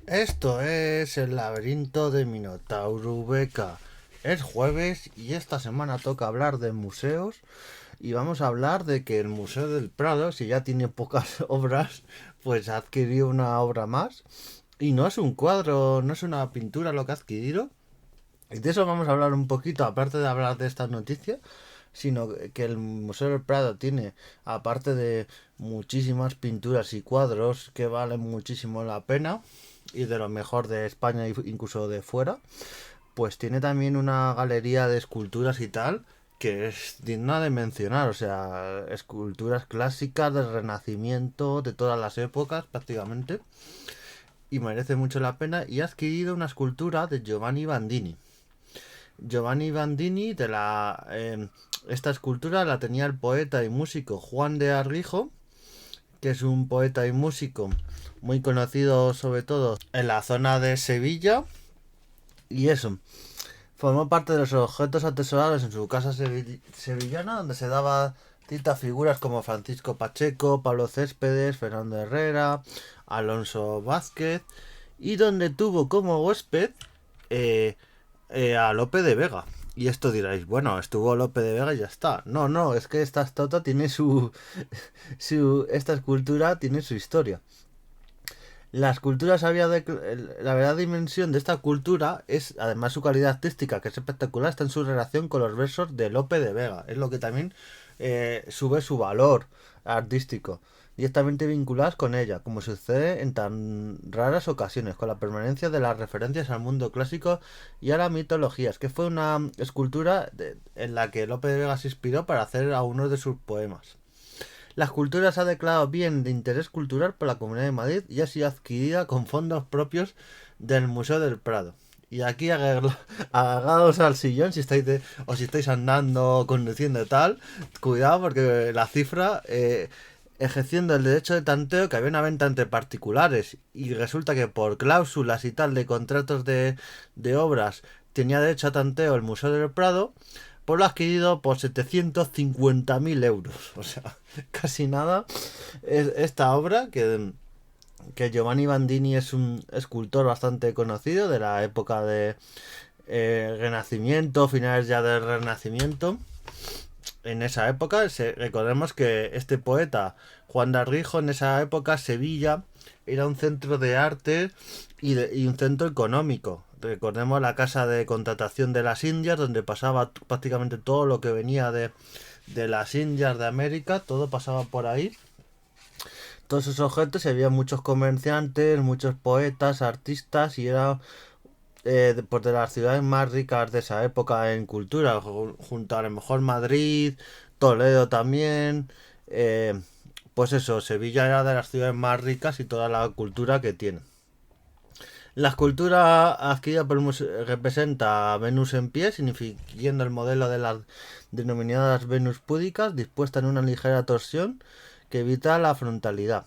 Esto es el laberinto de Minotauro Beca. Es jueves y esta semana toca hablar de museos y vamos a hablar de que el Museo del Prado, si ya tiene pocas obras, pues ha adquirido una obra más. Y no es un cuadro, no es una pintura lo que ha adquirido. Y de eso vamos a hablar un poquito, aparte de hablar de esta noticia, sino que el Museo del Prado tiene, aparte de muchísimas pinturas y cuadros que valen muchísimo la pena, y de lo mejor de España e incluso de fuera, pues tiene también una galería de esculturas y tal que es digna de mencionar, o sea, esculturas clásicas del Renacimiento, de todas las épocas prácticamente, y merece mucho la pena, y ha adquirido una escultura de Giovanni Bandini. Giovanni Bandini, esta escultura la tenía el poeta y músico Juan de Arrijo, que es un poeta y músico muy conocido sobre todo en la zona de Sevilla. Y eso, formó parte de los objetos atesorados en su casa sevillana, donde se daba cita a figuras como Francisco Pacheco, Pablo Céspedes, Fernando Herrera, Alonso Vázquez, y donde tuvo como huésped eh, a Lope de Vega. Y esto diréis, bueno, estuvo Lope de Vega y ya está. No, no, es que esta estatua tiene esta escultura tiene su historia. La escultura sabía de la verdadera dimensión de esta cultura es, además su calidad artística, que es espectacular, está en su relación con los versos de Lope de Vega. Es lo que también sube su valor artístico, directamente vinculadas con ella, como sucede en tan raras ocasiones, con la permanencia de las referencias al mundo clásico y a la mitología. Es que fue una escultura en la que Lope de Vega se inspiró para hacer algunos de sus poemas. La escultura se ha declarado bien de interés cultural por la Comunidad de Madrid y ha sido adquirida con fondos propios del Museo del Prado. Y aquí agarrados al sillón o si estáis andando, conduciendo y tal, cuidado porque la cifra, ejerciendo el derecho de tanteo, que había una venta entre particulares y resulta que por cláusulas y tal de contratos de obras tenía derecho a tanteo el Museo del Prado, por lo adquirido por 750.000 euros. O sea, casi nada. Es esta obra que Giovanni Bandini es un escultor bastante conocido de la época de Renacimiento, finales ya del Renacimiento. En esa época, recordemos que este poeta, Juan de Arrijo, en esa época Sevilla era un centro de arte y un centro económico. Recordemos la casa de contratación de las Indias, donde pasaba prácticamente todo lo que venía de las Indias de América, todo pasaba por ahí. Todos esos objetos, y había muchos comerciantes, muchos poetas, artistas, y era pues de las ciudades más ricas de esa época en cultura, junto a lo mejor Madrid, Toledo también. Pues eso, Sevilla era de las ciudades más ricas y toda la cultura que tiene. La escultura adquirida por el museo representa a Venus en pie, significando el modelo de las denominadas Venus púdicas, dispuesta en una ligera torsión que evita la frontalidad.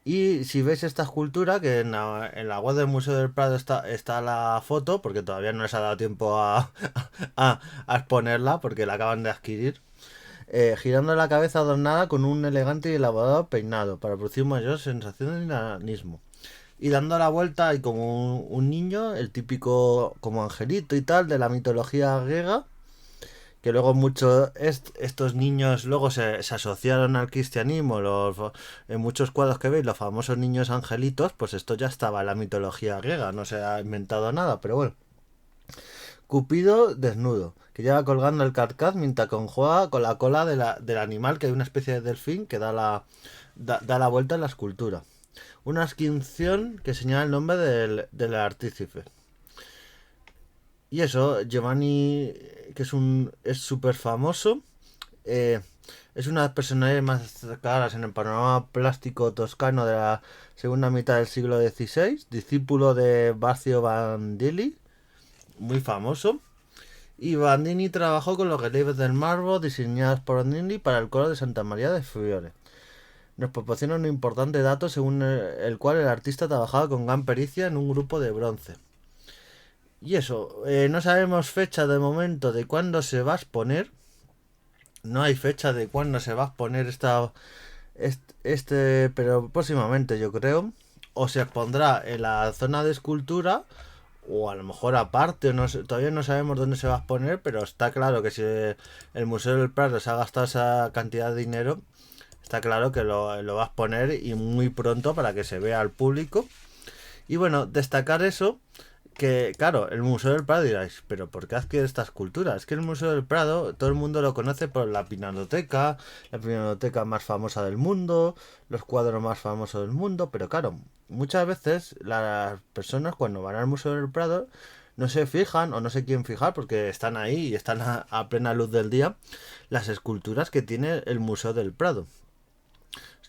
Y si veis esta escultura, que en la web del Museo del Prado está la foto, porque todavía no les ha dado tiempo a exponerla, porque la acaban de adquirir, girando la cabeza adornada con un elegante y elaborado peinado, para producir mayor sensación de dinamismo. Y dando la vuelta hay como un niño, el típico como angelito y tal de la mitología griega, que luego muchos estos niños luego se asociaron al cristianismo, en muchos cuadros que veis, los famosos niños angelitos, pues esto ya estaba en la mitología griega, no se ha inventado nada, pero bueno. Cupido desnudo, que lleva colgando el carcaj mientras conjuga con la cola del animal, que hay una especie de delfín que da la vuelta en la escultura. Una inscripción que señala el nombre del artífice. Y eso, Giovanni, que es súper famoso, eh, es una de las personalidades más caras en el panorama plástico toscano de la segunda mitad del siglo XVI, discípulo de Baccio Bandini, muy famoso. Y Bandini trabajó con los relieves del mármol diseñados por Bandini para el coro de Santa María de Fiore. Nos proporciona un importante dato según el cual el artista trabajaba con gran pericia en un grupo de bronce. Y eso, no sabemos fecha de momento de cuándo se va a exponer. No hay fecha de cuándo se va a exponer pero próximamente yo creo. o se expondrá en la zona de escultura o a lo mejor aparte, no sé, todavía no sabemos dónde se va a exponer, pero está claro que si el Museo del Prado se ha gastado esa cantidad de dinero, está claro que lo va a exponer y muy pronto para que se vea al público. Y bueno, destacar eso, que claro, el Museo del Prado diráis, pero ¿por qué adquiere esta escultura? Es que el Museo del Prado todo el mundo lo conoce por la pinacoteca más famosa del mundo, los cuadros más famosos del mundo, pero claro, muchas veces las personas cuando van al Museo del Prado no se fijan o no se quieren fijar porque están ahí y están a plena luz del día las esculturas que tiene el Museo del Prado.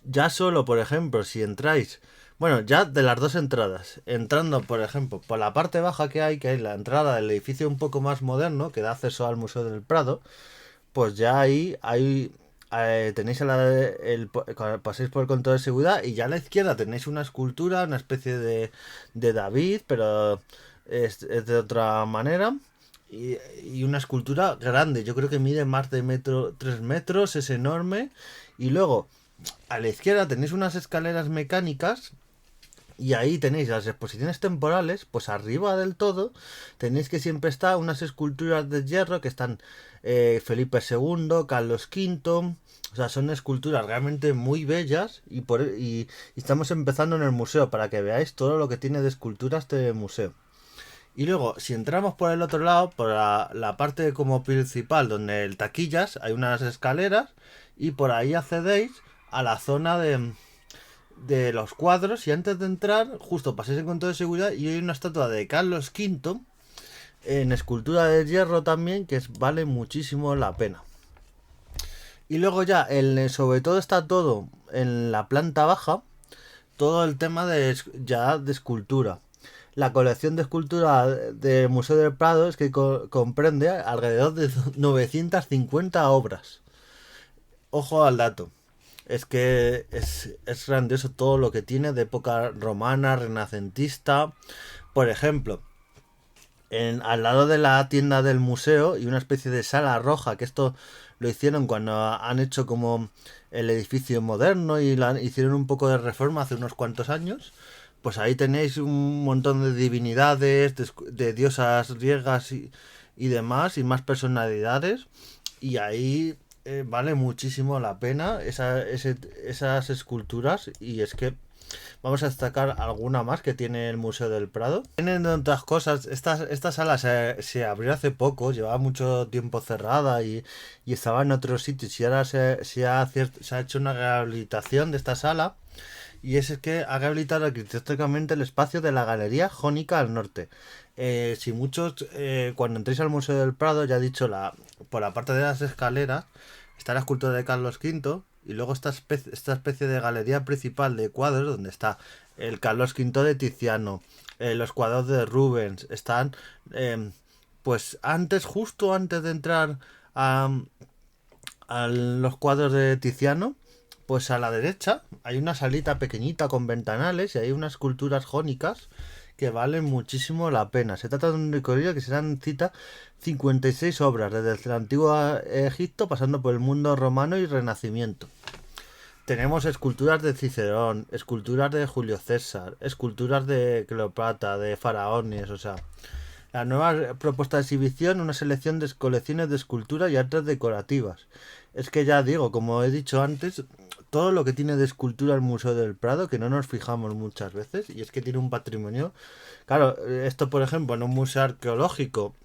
Ya solo, por ejemplo, si entráis, bueno, ya de las dos entradas, entrando, por ejemplo, por la parte baja que hay la entrada del edificio un poco más moderno, que da acceso al Museo del Prado, pues ya ahí tenéis pasáis por el control de seguridad y ya a la izquierda tenéis una escultura, una especie de David, pero es de otra manera. Y una escultura grande, yo creo que mide más de 3 metros, es enorme. Y luego, a la izquierda tenéis unas escaleras mecánicas y ahí tenéis las exposiciones temporales, pues arriba del todo tenéis que siempre está unas esculturas de hierro que están Felipe II, Carlos V, o sea, son esculturas realmente muy bellas y estamos empezando en el museo para que veáis todo lo que tiene de esculturas este museo. Y luego, si entramos por el otro lado, por la parte como principal, donde el taquillas, hay unas escaleras y por ahí accedéis a la zona de los cuadros y antes de entrar, justo pasáis en control de seguridad y hay una estatua de Carlos V en escultura de hierro también que vale muchísimo la pena. Y luego ya, sobre todo está todo en la planta baja, todo el tema de escultura. La colección de escultura del Museo del Prado es que comprende alrededor de 950 obras. Ojo al dato. Es que es grandioso todo lo que tiene de época romana, renacentista. Por ejemplo, al lado de la tienda del museo y una especie de sala roja, que esto lo hicieron cuando han hecho como el edificio moderno y hicieron un poco de reforma hace unos cuantos años. Pues ahí tenéis un montón de divinidades, de diosas griegas y demás, y más personalidades. Y ahí vale muchísimo la pena esas esculturas. Y es que vamos a destacar alguna más que tiene el Museo del Prado. Tienen otras cosas, esta sala se abrió hace poco, llevaba mucho tiempo cerrada y estaba en otros sitios. Y ahora se ha hecho una rehabilitación de esta sala. Y es que ha rehabilitado arquitectónicamente el espacio de la Galería Jónica al norte. Si muchos, cuando entréis al Museo del Prado, ya he dicho, por la parte de las escaleras está la escultura de Carlos V y luego esta especie de galería principal de cuadros donde está el Carlos V de Tiziano, los cuadros de Rubens, están pues justo antes de entrar a los cuadros de Tiziano, pues a la derecha hay una salita pequeñita con ventanales y hay unas esculturas jónicas que valen muchísimo la pena. Se trata de un recorrido que se dan cita 56 obras, desde el antiguo Egipto pasando por el mundo romano y renacimiento. Tenemos esculturas de Cicerón, esculturas de Julio César, esculturas de Cleopatra, de faraones, o sea... La nueva propuesta de exhibición, una selección de colecciones de escultura y artes decorativas. Es que ya digo, como he dicho antes, todo lo que tiene de escultura el Museo del Prado, que no nos fijamos muchas veces, y es que tiene un patrimonio. Claro, esto por ejemplo en un museo arqueológico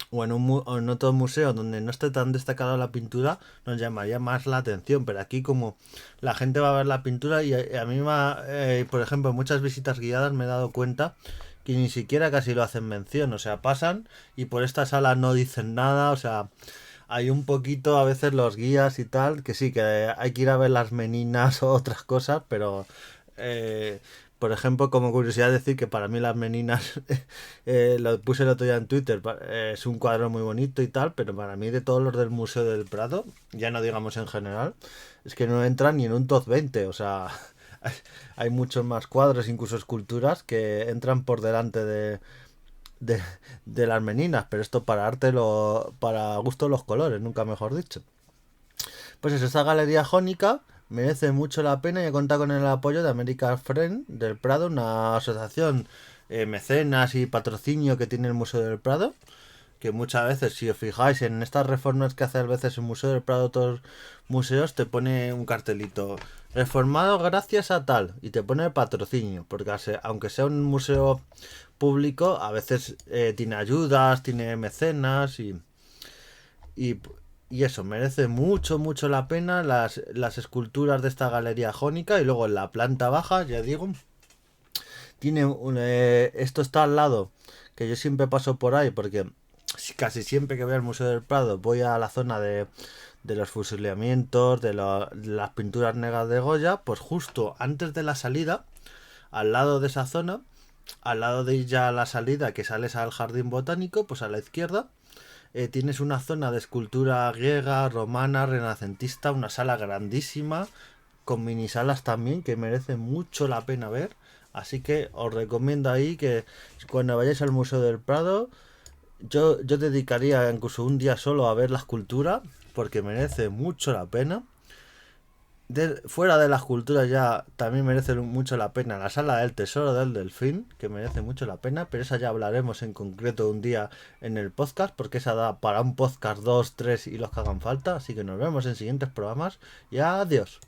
o en otro museo donde no esté tan destacada la pintura, nos llamaría más la atención. Pero aquí como la gente va a ver la pintura y a mí por ejemplo, en muchas visitas guiadas me he dado cuenta que ni siquiera casi lo hacen mención, o sea, pasan y por esta sala no dicen nada, o sea, hay un poquito a veces los guías y tal, que sí, que hay que ir a ver las meninas o otras cosas, pero por ejemplo, como curiosidad decir que para mí las meninas, lo puse el otro día en Twitter, es un cuadro muy bonito y tal, pero para mí de todos los del Museo del Prado, ya no digamos en general, es que no entran ni en un top 20, o sea... Hay muchos más cuadros, incluso esculturas, que entran por delante de las meninas, pero esto para arte, para gusto los colores, nunca mejor dicho. Pues eso, esta galería jónica merece mucho la pena y he contado con el apoyo de American Friend del Prado, una asociación mecenas y patrocinio que tiene el Museo del Prado, que muchas veces, si os fijáis en estas reformas que hace a veces el Museo del Prado, otros museos, te pone un cartelito, reformado gracias a tal, y te pone el patrocinio, porque aunque sea un museo público, a veces tiene ayudas, tiene mecenas y, y eso, merece mucho, mucho la pena las esculturas de esta galería jónica. Y luego en la planta baja, ya digo, tiene esto está al lado, que yo siempre paso por ahí, porque casi siempre que voy al Museo del Prado voy a la zona de los fusilamientos, de las pinturas negras de Goya, pues justo antes de la salida, al lado de esa zona, al lado de ya la salida que sales al jardín botánico, pues a la izquierda, tienes una zona de escultura griega, romana, renacentista, una sala grandísima, con mini salas también, que merece mucho la pena ver. Así que os recomiendo ahí que cuando vayáis al Museo del Prado, yo dedicaría incluso un día solo a ver la escultura, porque merece mucho la pena. Fuera de las culturas ya también merece mucho la pena la sala del tesoro del delfín, que merece mucho la pena, pero esa ya hablaremos en concreto un día en el podcast, porque esa da para un podcast 2, 3 y los que hagan falta. Así que nos vemos en siguientes programas y adiós.